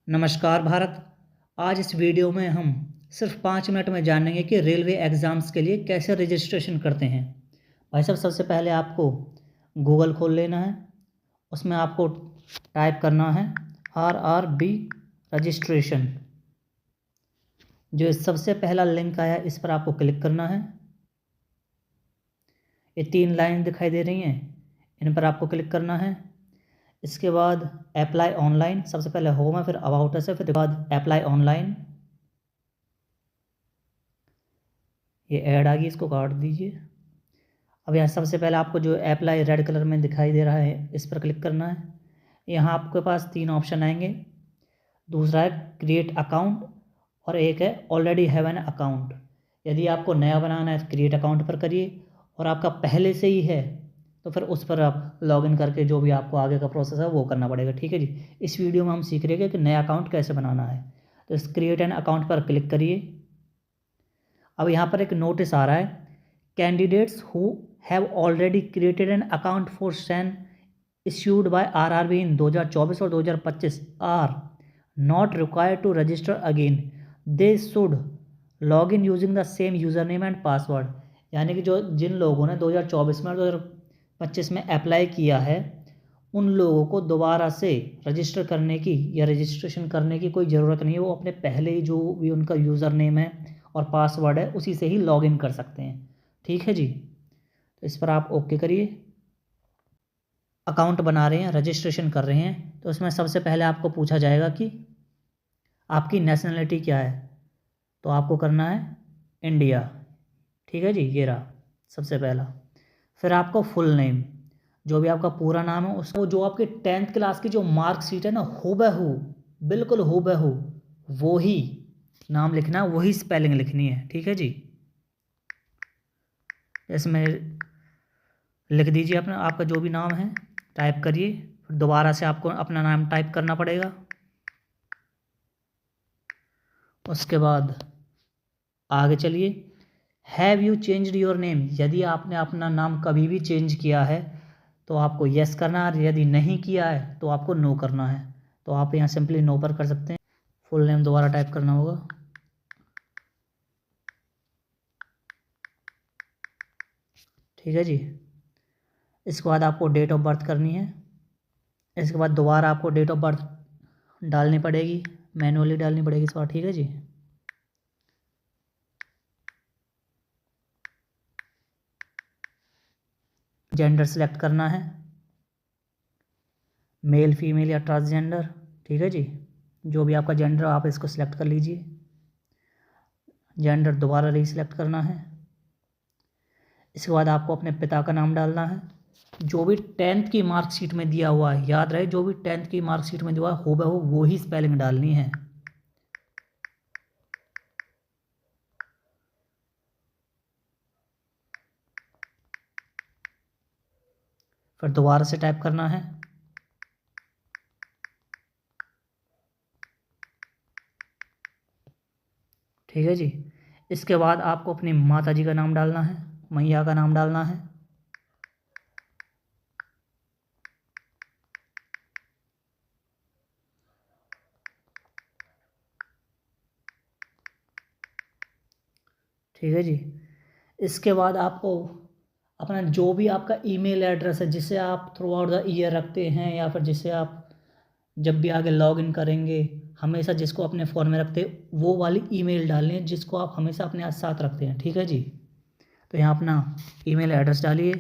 नमस्कार भारत। आज इस वीडियो में हम सिर्फ 5 मिनट में जानेंगे कि रेलवे एग्ज़ाम्स के लिए कैसे रजिस्ट्रेशन करते हैं। भाई साहब, सबसे पहले आपको गूगल खोल लेना है। उसमें आपको टाइप करना है RRB रजिस्ट्रेशन। जो सबसे पहला लिंक आया इस पर आपको क्लिक करना है। ये 3 लाइन दिखाई दे रही हैं, इन पर आपको क्लिक करना है। इसके बाद अप्लाई ऑनलाइन, सबसे पहले होम है, फिर अबाउट है, फिर बाद अप्लाई ऑनलाइन। ये ऐड आ गई, इसको काट दीजिए। अब यहाँ सबसे पहले आपको जो अप्लाई रेड कलर में दिखाई दे रहा है इस पर क्लिक करना है। यहाँ आपके पास 3 ऑप्शन आएंगे। दूसरा है क्रिएट अकाउंट और एक है ऑलरेडी हैव एन अकाउंट। यदि आपको नया बनाना है तो क्रिएट अकाउंट पर करिए, और आपका पहले से ही है तो फिर उस पर आप लॉगिन करके जो भी आपको आगे का प्रोसेस है वो करना पड़ेगा। ठीक है जी। इस वीडियो में हम सीख रहे हैं कि नया अकाउंट कैसे बनाना है। तो इस क्रिएट एन अकाउंट पर क्लिक करिए। अब यहाँ पर एक नोटिस आ रहा है, candidates who have already created an account for SEN issued by RRB in 2024 और 2025 are not required to register again, they should log in using the same user name and password. यानी कि जो जिन लोगों ने 2024 में और 2025 में अप्लाई किया है उन लोगों को दोबारा से रजिस्टर करने की या रजिस्ट्रेशन करने की कोई ज़रूरत नहीं है। वो अपने पहले ही जो भी उनका यूज़र नेम है और पासवर्ड है उसी से ही लॉगिन कर सकते हैं। ठीक है जी। तो इस पर आप ओके करिए। अकाउंट बना रहे हैं, रजिस्ट्रेशन कर रहे हैं, तो इसमें सबसे पहले आपको पूछा जाएगा कि आपकी नेशनलिटी क्या है। तो आपको करना है इंडिया। ठीक है जी, ये रहा सबसे पहला। फिर आपको फुल नेम, जो भी आपका पूरा नाम है उसको, जो आपकी 10th क्लास की जो मार्कशीट है ना, हूबहू, बिल्कुल हूबहू वो ही नाम लिखना, वही स्पेलिंग लिखनी है। ठीक है जी। इसमें लिख दीजिए अपना, आपका जो भी नाम है टाइप करिए। फिर दोबारा से आपको अपना नाम टाइप करना पड़ेगा। उसके बाद आगे चलिए। Have you changed your name, यदि आपने अपना नाम कभी भी चेंज किया है तो आपको यस करना है, यदि नहीं किया है तो आपको नो करना है। तो आप यहाँ सिंपली नो पर कर सकते हैं। फुल नेम दोबारा टाइप करना होगा। ठीक है जी। इसके बाद आपको डेट ऑफ बर्थ करनी है। इसके बाद दोबारा आपको डेट ऑफ बर्थ डालनी पड़ेगी, मैनुअली डालनी पड़ेगी इस बार। ठीक है जी। जेंडर सेलेक्ट करना है, मेल फीमेल या ट्रांसजेंडर। ठीक है जी, जो भी आपका जेंडर आप इसको सिलेक्ट कर लीजिए। जेंडर दोबारा रीसिलेक्ट करना है। इसके बाद आपको अपने पिता का नाम डालना है, जो भी 10th की मार्कशीट में दिया हुआ है। याद रहे, जो भी 10th की मार्कशीट में दिया हुआ है हूबहू वो ही स्पेलिंग डालनी है। फिर दोबारा से टाइप करना है। ठीक है जी। इसके बाद आपको अपनी माता जी का नाम डालना है, मैया का नाम डालना है। ठीक है जी। इसके बाद आपको अपना जो भी आपका ईमेल एड्रेस है जिसे आप थ्रू आउट द ईयर रखते हैं, या फिर जिसे आप जब भी आगे लॉग इन करेंगे हमेशा जिसको अपने फ़ोन में रखते हैं, वो वाली ईमेल डालनी है जिसको आप हमेशा अपने साथ रखते हैं। ठीक है जी। तो यहाँ अपना ईमेल एड्रेस डालिए,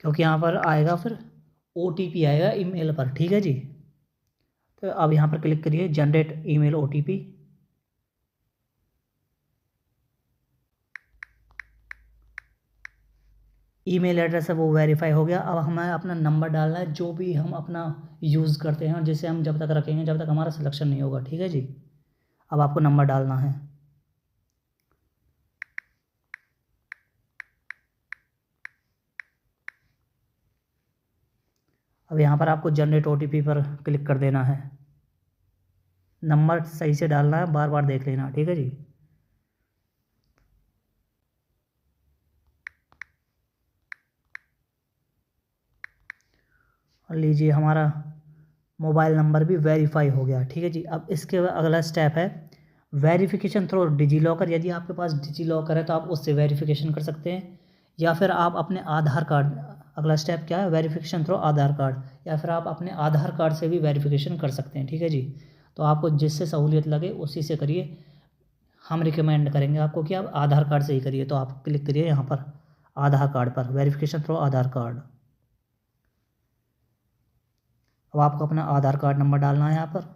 क्योंकि यहाँ पर आएगा फिर OTP आएगा ईमेल पर। ठीक है जी। तो अब यहाँ पर क्लिक करिए generate email OTP। Email address है वो वेरीफाई हो गया। अब हमें अपना नंबर डालना है, जो भी हम अपना यूज़ करते हैं और जिसे हम जब तक रखेंगे जब तक हमारा सिलेक्शन नहीं होगा। ठीक है जी। अब आपको नंबर डालना है। अब यहाँ पर आपको जनरेट OTP पर क्लिक कर देना है। नंबर सही से डालना है, बार बार देख लेना। ठीक है जी। और लीजिए हमारा मोबाइल नंबर भी वेरीफाई हो गया। ठीक है जी। अब इसके अगला स्टेप है वेरिफिकेशन थ्रू डिजी लॉकर। यदि आपके पास डिजी लॉकर है तो आप उससे वेरिफिकेशन कर सकते हैं, या फिर आप अपने आधार कार्ड, अगला स्टेप क्या है, वेरिफिकेशन थ्रू आधार कार्ड, या फिर आप अपने आधार कार्ड से भी वेरिफिकेशन कर सकते हैं। ठीक है जी। तो आपको जिससे सहूलियत लगे उसी से करिए। हम रिकमेंड करेंगे आपको कि आप आधार कार्ड से ही करिए। तो आप क्लिक करिए यहाँ पर आधार कार्ड पर, वेरिफिकेशन थ्रू आधार कार्ड। अब आपको अपना आधार कार्ड नंबर डालना है यहाँ पर।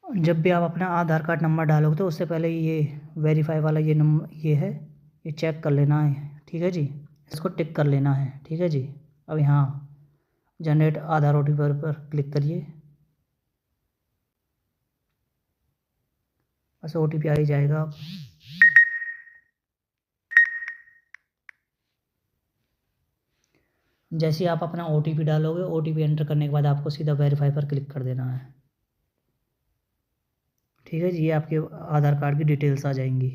जब भी आप अपना आधार कार्ड नंबर डालोगे तो उससे पहले ये वेरीफाई वाला ये नंबर ये है, ये चेक कर लेना है। ठीक है जी। इसको टिक कर लेना है। ठीक है जी। अब यहाँ जनरेट आधार OTP पर क्लिक करिए। बस OTP आ ही जाएगा। जैसे ही आप अपना OTP डालोगे, OTP एंटर करने के बाद आपको सीधा वेरीफाई पर क्लिक कर देना है। ठीक है जी। ये आपके आधार कार्ड की डिटेल्स आ जाएंगी।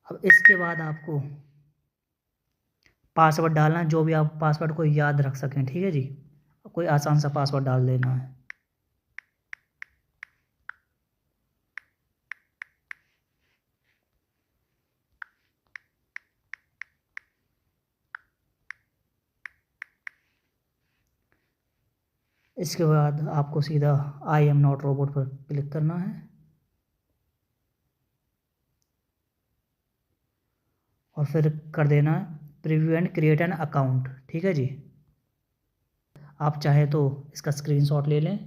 अब इसके बाद आपको पासवर्ड डालना है, जो भी आप पासवर्ड को याद रख सकें। ठीक है जी। कोई आसान सा पासवर्ड डाल देना है। इसके बाद आपको सीधा आई एम नॉट रोबोट पर क्लिक करना है और फिर कर देना है preview and create an account. ठीक है जी। आप चाहे तो इसका स्क्रीनशॉट ले लें।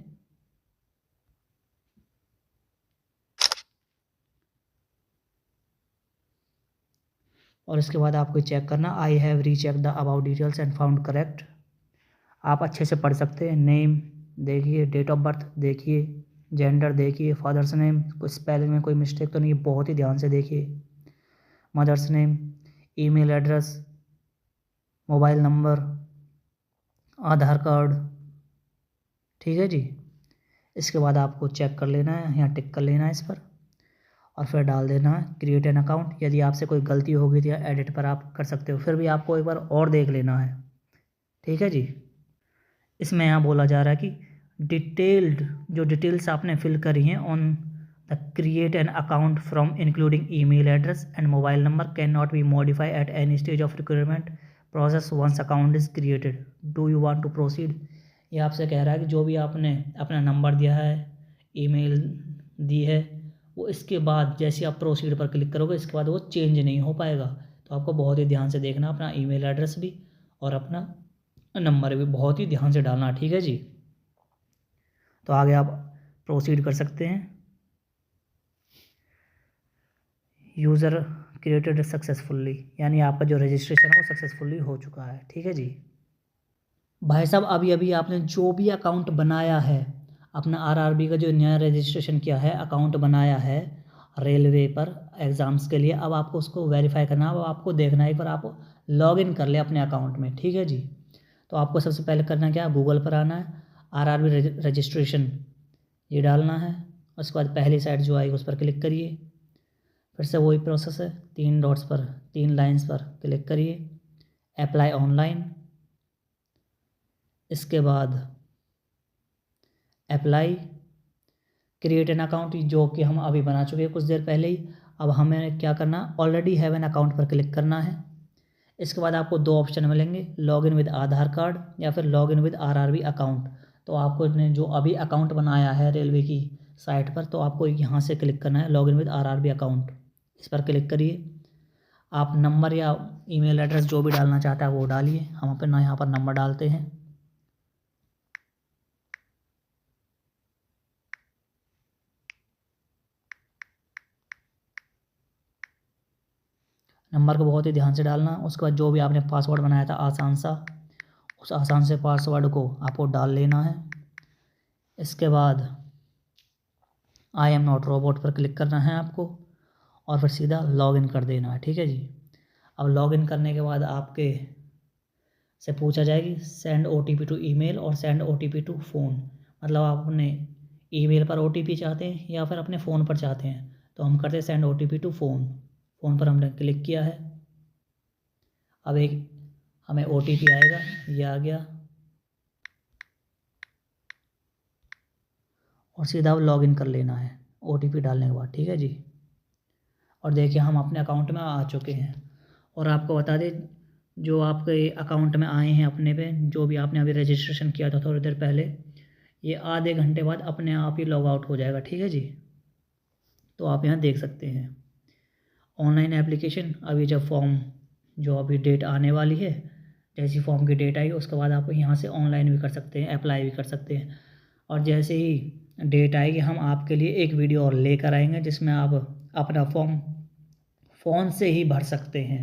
और इसके बाद आपको चेक करना, I have recheck the about details and found correct. आप अच्छे से पढ़ सकते हैं। नेम देखिए, डेट ऑफ बर्थ देखिए, जेंडर देखिए, फादर्स नेम, कोई स्पेलिंग में कोई मिस्टेक तो नहीं, बहुत ही ध्यान से देखिए। Mother's name, email address, mobile number, Aadhaar card. ठीक है जी। इसके बाद आपको चेक कर लेना है, यहाँ टिक कर लेना है इस पर और फिर डाल देना है क्रिएट एन अकाउंट। यदि आपसे कोई गलती होगी तो या एडिट पर आप कर सकते हो, फिर भी आपको एक बार और देख लेना है। ठीक है जी। इसमें यहाँ बोला जा रहा है कि डिटेल्ड, जो डिटेल्स आपने फिल करी हैं on the create an account from including email address and mobile number can not be modify at any stage of requirement process once account is created. Do you want to proceed. ये आपसे कह रहा है कि जो भी आपने अपना नंबर दिया है, ईमेल दी है, वो इसके बाद जैसे आप प्रोसीड पर क्लिक करोगे इसके बाद वो चेंज नहीं हो पाएगा। तो आपको बहुत ही ध्यान से देखना, अपना ईमेल एड्रेस भी और अपना नंबर भी बहुत ही ध्यान से डालना। ठीक है जी। तो आगे आप प्रोसीड कर सकते हैं। यूज़र क्रिएटेड सक्सेसफुली, यानी आपका जो रजिस्ट्रेशन है वो सक्सेसफुली हो चुका है। ठीक है जी। भाई साहब, अभी अभी आपने जो भी अकाउंट बनाया है, अपना आरआरबी का जो नया रजिस्ट्रेशन किया है, अकाउंट बनाया है रेलवे पर एग्ज़ाम्स के लिए, अब आपको उसको वेरीफाई करना है। अब आपको देखना है, एक बार आप लॉगिन कर ले अपने अकाउंट में। ठीक है जी। तो आपको सबसे पहले करना क्या है, गूगल पर आना है, आरआरबी रजिस्ट्रेशन ये डालना है। उसके बाद पहली साइट जो आएगी उस पर क्लिक करिए। फिर से वही प्रोसेस है, 3 डॉट्स पर, 3 लाइंस पर क्लिक करिए, अप्लाई ऑनलाइन। इसके बाद अप्लाई क्रिएट एन अकाउंट, जो कि हम अभी बना चुके हैं कुछ देर पहले ही। अब हमें क्या करना, ऑलरेडी हैव एन अकाउंट पर क्लिक करना है। इसके बाद आपको 2 ऑप्शन मिलेंगे, लॉगिन विद आधार कार्ड या फिर लॉगिन विद आरआरबी अकाउंट। तो आपको ने जो अभी अकाउंट बनाया है रेलवे की साइट पर, तो आपको यहाँ से क्लिक करना है लॉगिन विद आरआरबी अकाउंट। इस पर क्लिक करिए। आप नंबर या ईमेल एड्रेस जो भी डालना चाहता है वो डालिए। हम अपना यहाँ पर नंबर डालते हैं। नंबर को बहुत ही ध्यान से डालना। उसके बाद जो भी आपने पासवर्ड बनाया था आसान सा, उस आसान से पासवर्ड को आपको डाल लेना है। इसके बाद आई एम नॉट रोबोट पर क्लिक करना है आपको और फिर सीधा लॉगिन कर देना है। ठीक है जी। अब लॉगिन करने के बाद आपके से पूछा जाएगी सेंड OTP टू ईमेल और सेंड OTP टू फ़ोन, मतलब आप अपने ईमेल पर OTP चाहते हैं या फिर अपने फ़ोन पर चाहते हैं, तो हम करते हैं सेंड OTP टू फ़ोन पर हमने क्लिक किया है। अब एक हमें OTP आएगा, ये आ गया, और सीधा लॉगिन कर लेना है OTP डालने के बाद, ठीक है जी। और देखिए हम अपने अकाउंट में आ चुके हैं। और आपको बता दें, जो आपके अकाउंट में आए हैं अपने पे, जो भी आपने अभी रजिस्ट्रेशन किया था थोड़ी देर पहले, ये आधे घंटे बाद अपने आप ही लॉग आउट हो जाएगा, ठीक है जी। तो आप यहाँ देख सकते हैं ऑनलाइन एप्लीकेशन। अभी जब फॉर्म जो अभी डेट आने वाली है, जैसी फॉर्म की डेट आई उसके बाद आप यहाँ से ऑनलाइन भी कर सकते हैं, अप्लाई भी कर सकते हैं। और जैसे ही डेट आएगी हम आपके लिए एक वीडियो और लेकर आएंगे जिसमें आप अपना फॉर्म फ़ोन से ही भर सकते हैं।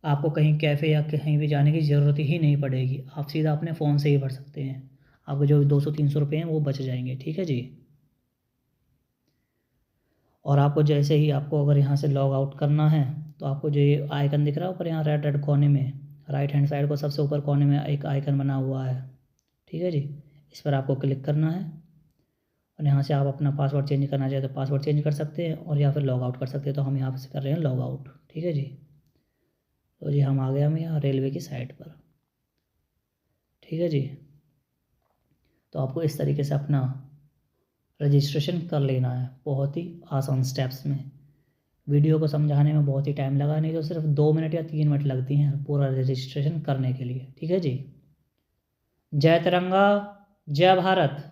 आपको कहीं कैफ़े या कहीं भी जाने की ज़रूरत ही नहीं पड़ेगी, आप सीधा अपने फ़ोन से ही भर सकते हैं। आपको जो 200-300 रुपये हैं वो बच जाएंगे, ठीक है जी। और आपको जैसे ही आपको अगर यहाँ से लॉग आउट करना है तो आपको जो ये आइकन दिख रहा है ऊपर यहाँ रेड रेड कोने में, राइट हैंड साइड को सबसे ऊपर कोने में एक आइकन बना हुआ है, ठीक है जी। इस पर आपको क्लिक करना है और यहाँ से आप अपना पासवर्ड चेंज करना चाहे तो पासवर्ड चेंज कर सकते हैं और या फिर लॉग आउट कर सकते हैं। तो हम यहाँ से कर रहे हैं लॉग आउट, ठीक है जी। तो जी हम आ गए हम यहाँ रेलवे की साइट पर, ठीक है जी। तो आपको इस तरीके से अपना रजिस्ट्रेशन कर लेना है, बहुत ही आसान स्टेप्स में। वीडियो को समझाने में बहुत ही टाइम लगा, नहीं तो सिर्फ 2 मिनट या 3 मिनट लगती हैं पूरा रजिस्ट्रेशन करने के लिए, ठीक है जी। जय तिरंगा, जय भारत।